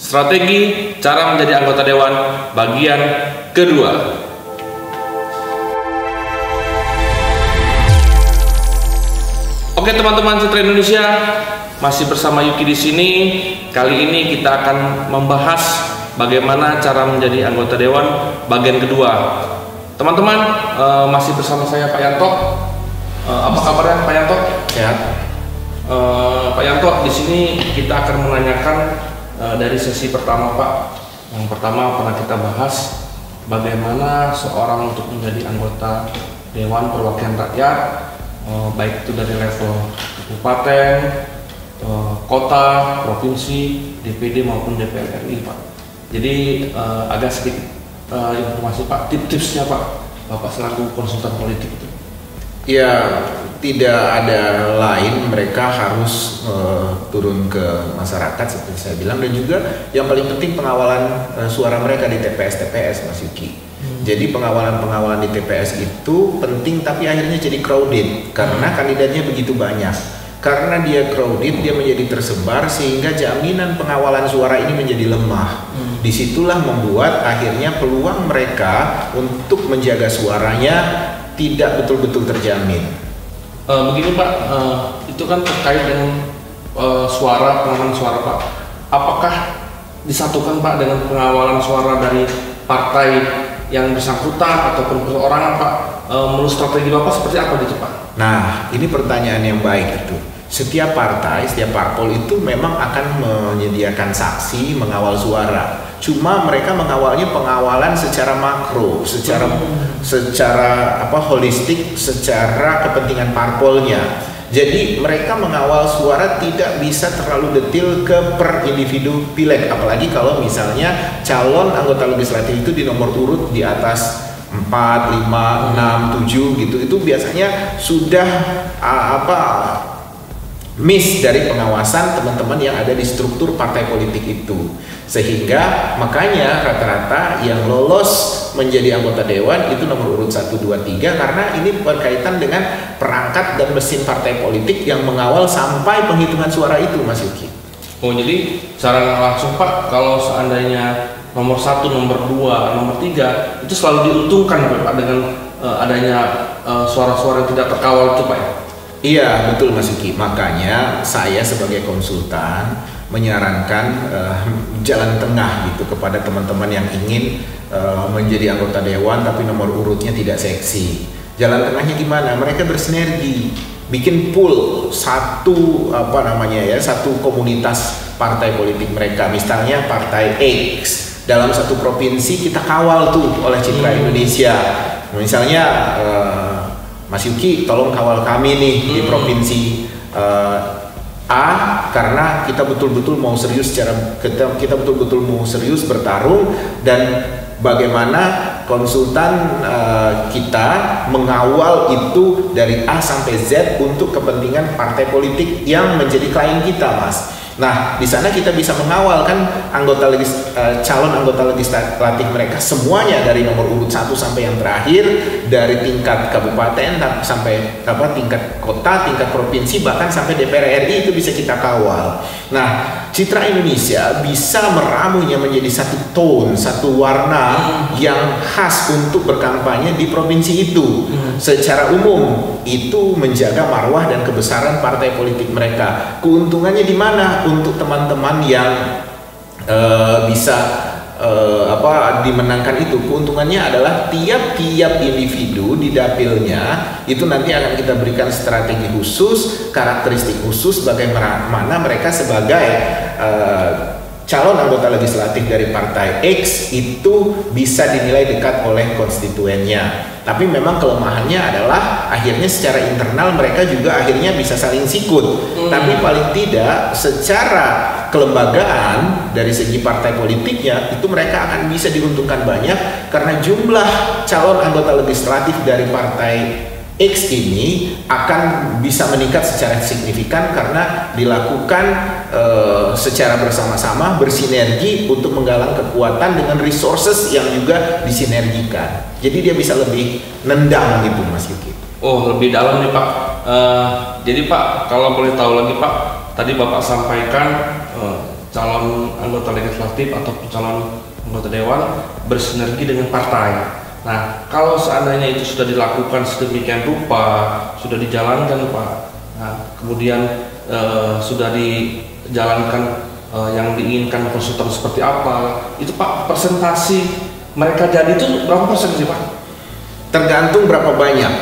Strategi cara menjadi anggota dewan bagian kedua. Oke teman-teman Citra Indonesia, masih bersama Yuki di sini. Kali ini kita akan membahas bagaimana cara menjadi anggota dewan bagian kedua. Teman-teman, masih bersama saya Pak Yanto. Apa kabarnya Pak Yanto? Sehat. Pak Yanto, di sini kita akan menanyakan dari sesi pertama Pak. Yang pertama pernah kita bahas bagaimana seorang untuk menjadi anggota Dewan Perwakilan Rakyat, baik itu dari level kabupaten, kota, provinsi, DPD maupun DPR RI Pak. Jadi agak sedikit informasi Pak, tips-tipsnya Pak, Bapak selaku konsultan politik itu. Ya, tidak ada lain, mereka harus turun ke masyarakat seperti saya bilang, dan juga yang paling penting pengawalan suara mereka di TPS Mas Yuki. Jadi pengawalan di TPS itu penting, tapi akhirnya jadi crowded karena kandidatnya begitu banyak. Karena dia crowded, dia menjadi tersebar sehingga jaminan pengawalan suara ini menjadi lemah. Disitulah membuat akhirnya peluang mereka untuk menjaga suaranya tidak betul-betul terjamin. Begini Pak, itu kan terkait dengan pengawalan suara Pak. Apakah disatukan Pak dengan pengawalan suara dari partai yang bersangkutan ataupun perorangan Pak? Menurut strategi Bapak seperti apa gitu Pak? Nah, ini pertanyaan yang baik itu. Setiap partai, setiap parpol itu memang akan menyediakan saksi mengawal suara. Cuma mereka mengawalnya pengawalan secara makro, secara holistik, secara kepentingan parpolnya. Jadi mereka mengawal suara tidak bisa terlalu detail ke per individu pileg, apalagi kalau misalnya calon anggota legislatif itu di nomor urut di atas 4, 5, 6, 7 gitu. Itu biasanya sudah miss dari pengawasan teman-teman yang ada di struktur partai politik itu, sehingga makanya rata-rata yang lolos menjadi anggota dewan itu nomor urut 1, 2, 3 karena ini berkaitan dengan perangkat dan mesin partai politik yang mengawal sampai penghitungan suara itu, Mas Yuki. Oh, jadi secara langsung Pak, kalau seandainya nomor 1, nomor 2, nomor 3 itu selalu diuntungkan Pak dengan adanya suara-suara yang tidak terkawal itu Pak ya? Iya, betul Mas Yuki. Makanya saya sebagai konsultan menyarankan jalan tengah gitu kepada teman-teman yang ingin menjadi anggota dewan tapi nomor urutnya tidak seksi. Jalan tengahnya gimana? Mereka bersinergi, bikin pool satu komunitas partai politik mereka. Misalnya partai X dalam satu provinsi kita kawal tuh oleh Citra Indonesia. Misalnya Mas Yuki, tolong kawal kami nih di provinsi A karena kita betul-betul mau serius kita betul-betul mau serius bertarung, dan bagaimana konsultan kita mengawal itu dari A sampai Z untuk kepentingan partai politik yang menjadi klien kita, Mas. Nah, di sana kita bisa mengawal kan calon anggota legislatif mereka semuanya dari nomor urut 1 sampai yang terakhir, dari tingkat kabupaten sampai tingkat kota, tingkat provinsi, bahkan sampai DPR RI itu bisa kita kawal. Nah, Citra Indonesia bisa meramunya menjadi satu tone, satu warna yang khas untuk berkampanye di provinsi itu. Secara umum itu menjaga marwah dan kebesaran partai politik mereka. Keuntungannya di mana untuk teman-teman yang bisa dimenangkan itu? Keuntungannya adalah tiap-tiap individu di dapilnya itu nanti akan kita berikan strategi khusus, karakteristik khusus bagaimana mereka sebagai calon anggota legislatif dari partai X itu bisa dinilai dekat oleh konstituennya. Tapi memang kelemahannya adalah akhirnya secara internal mereka juga akhirnya bisa saling sikut. Tapi paling tidak secara kelembagaan dari segi partai politiknya itu mereka akan bisa diuntungkan banyak karena jumlah calon anggota legislatif dari partai X ini akan bisa meningkat secara signifikan karena dilakukan secara bersama-sama, bersinergi untuk menggalang kekuatan dengan resources yang juga disinergikan. Jadi dia bisa lebih nendang gitu, Mas Yuki. Oh, lebih dalam nih Pak. Jadi Pak, kalau boleh tahu lagi Pak, tadi Bapak sampaikan calon anggota legislatif atau calon anggota dewan bersinergi dengan partai. Nah, kalau seandainya itu sudah dilakukan sedemikian rupa, sudah dijalankan Pak, nah, kemudian sudah dijalankan yang diinginkan konsultan seperti apa, itu Pak persentasi mereka jadi itu berapa persen sih Pak? Tergantung berapa banyak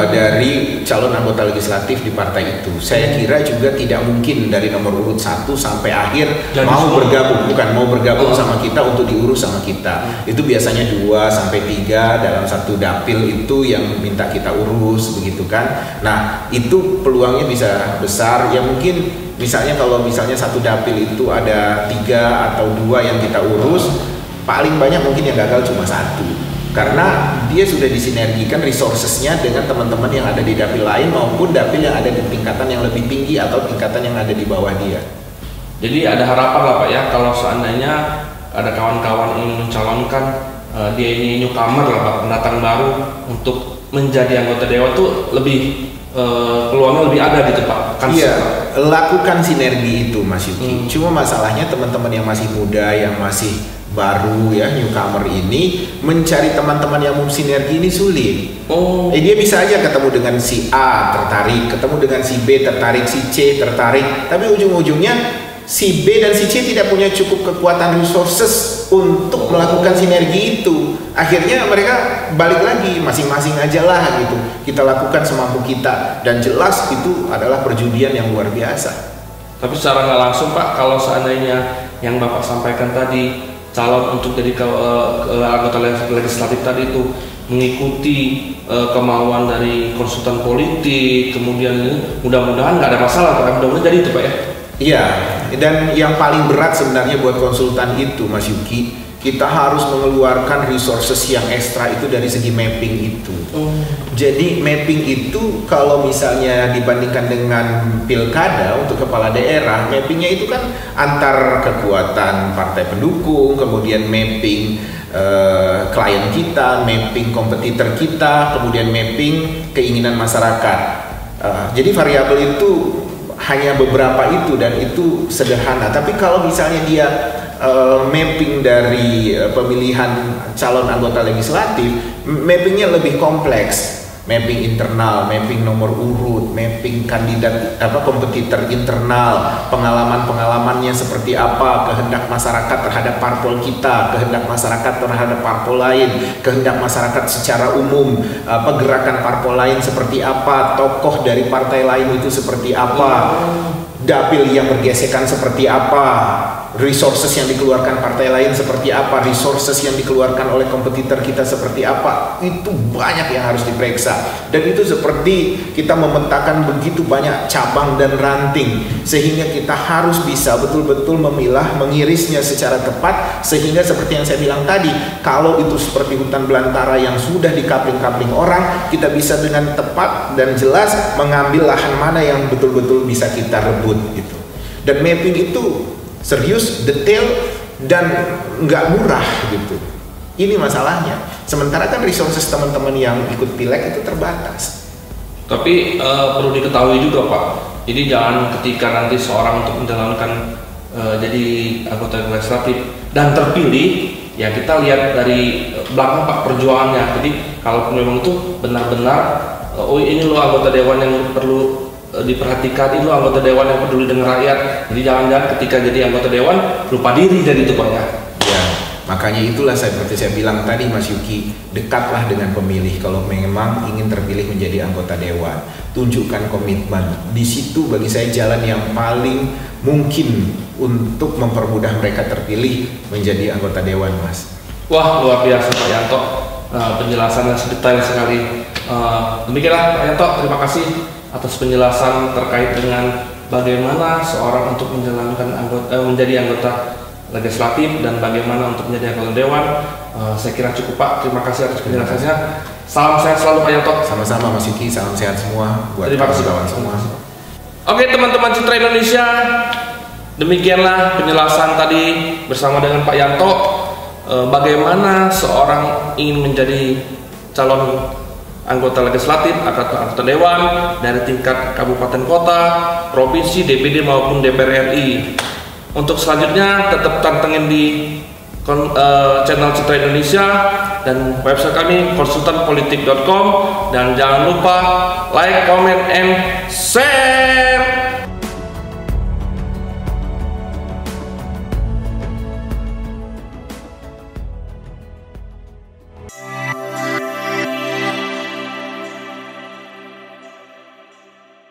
dari calon anggota legislatif di partai itu. Saya kira juga tidak mungkin dari nomor urut 1 sampai akhir jadi mau bergabung sama kita untuk diurus sama kita. Itu biasanya 2 sampai 3 dalam satu dapil itu yang minta kita urus, begitu kan. Nah, itu peluangnya bisa besar. Ya mungkin misalnya kalau misalnya satu dapil itu ada 3 atau 2 yang kita urus, paling banyak mungkin yang gagal cuma 1. Karena dia sudah disinergikan resourcesnya dengan teman-teman yang ada di dapil lain maupun dapil yang ada di tingkatan yang lebih tinggi atau tingkatan yang ada di bawah dia. Jadi ada harapan lah Pak ya, kalau seandainya ada kawan-kawan ingin mencalonkan dia ini newcomer lah Pak, pendatang baru untuk menjadi anggota dewan tuh lebih peluangnya lebih ada gitu Pak. Iya, lakukan sinergi itu Mas Yuki. Cuma masalahnya teman-teman yang masih muda, yang masih baru ya, newcomer ini mencari teman-teman yang mau sinergi ini sulit. Dia bisa aja ketemu dengan si A tertarik, ketemu dengan si B tertarik, si C tertarik, tapi ujung-ujungnya si B dan si C tidak punya cukup kekuatan resources untuk melakukan sinergi itu. Akhirnya mereka balik lagi masing-masing aja lah gitu. Kita lakukan semampu kita, dan jelas itu adalah perjudian yang luar biasa. Tapi secara nggak langsung Pak, kalau seandainya yang Bapak sampaikan tadi, calon untuk jadi anggota legislatif tadi itu mengikuti kemauan dari konsultan politik, kemudian mudah-mudahan nggak ada masalah Pak, mudah-mudahan jadi itu Pak ya. Iya, dan yang paling berat sebenarnya buat konsultan itu Mas Yuki, kita harus mengeluarkan resources yang ekstra itu dari segi mapping itu. Jadi mapping itu kalau misalnya dibandingkan dengan pilkada untuk kepala daerah, mappingnya itu kan antar kekuatan partai pendukung, kemudian mapping klien kita, mapping kompetitor kita, kemudian mapping keinginan masyarakat. Jadi variabel itu hanya beberapa itu, dan itu sederhana. Tapi kalau misalnya dia mapping dari pemilihan calon anggota legislatif, mappingnya lebih kompleks. Mapping internal, mapping nomor urut, mapping kandidat kompetitor internal, pengalaman-pengalamannya seperti apa, kehendak masyarakat terhadap parpol kita, kehendak masyarakat terhadap parpol lain, kehendak masyarakat secara umum, gerakan parpol lain seperti apa, tokoh dari partai lain itu seperti apa, dapil yang bergesekan seperti apa, resources yang dikeluarkan partai lain seperti apa, resources yang dikeluarkan oleh kompetitor kita seperti apa. Itu banyak yang harus diperiksa, dan itu seperti kita memetakan begitu banyak cabang dan ranting, sehingga kita harus bisa betul-betul memilah, mengirisnya secara tepat, sehingga seperti yang saya bilang tadi, kalau itu seperti hutan belantara yang sudah dikapling-kapling orang, kita bisa dengan tepat dan jelas mengambil lahan mana yang betul-betul bisa kita rebut gitu. Dan mapping itu serius, detail, dan nggak murah gitu. Ini masalahnya. Sementara kan resources teman-teman yang ikut pileg itu terbatas. Tapi perlu diketahui juga Pak, jadi jangan ketika nanti seorang untuk menjalankan jadi anggota legislatif dan terpilih, ya kita lihat dari belakang Pak perjuangannya. Jadi kalau memang itu benar-benar oh ini loh anggota dewan yang perlu diperhatikan, itu anggota dewan yang peduli dengan rakyat. Jadi jangan-jangan ketika jadi anggota dewan lupa diri dari itu Pak ya. Ya, makanya itulah seperti saya bilang tadi Mas Yuki, dekatlah dengan pemilih kalau memang ingin terpilih menjadi anggota dewan. Tunjukkan komitmen. Di situ bagi saya jalan yang paling mungkin untuk mempermudah mereka terpilih menjadi anggota dewan, Mas. Wah, luar biasa Pak Yanto, penjelasannya detail sekali. Demikianlah Pak Yanto, terima kasih atas penjelasan terkait dengan bagaimana seorang untuk menjalankan menjadi anggota legislatif dan bagaimana untuk menjadi anggota dewan. Saya kira cukup Pak, terima kasih atas penjelasannya. Salam sehat selalu Pak Yanto. Sama-sama Mas Yuki, salam sehat semua buat terima kasih kawan semua. Oke teman-teman Citra Indonesia, demikianlah penjelasan tadi bersama dengan Pak Yanto, bagaimana seorang ingin menjadi calon anggota legislatif atau anggota dewan dari tingkat kabupaten kota, provinsi, DPD maupun DPR RI. Untuk selanjutnya tetap pantengin di channel Citra Indonesia dan website kami konsultanpolitik.com, dan jangan lupa like, comment, and share.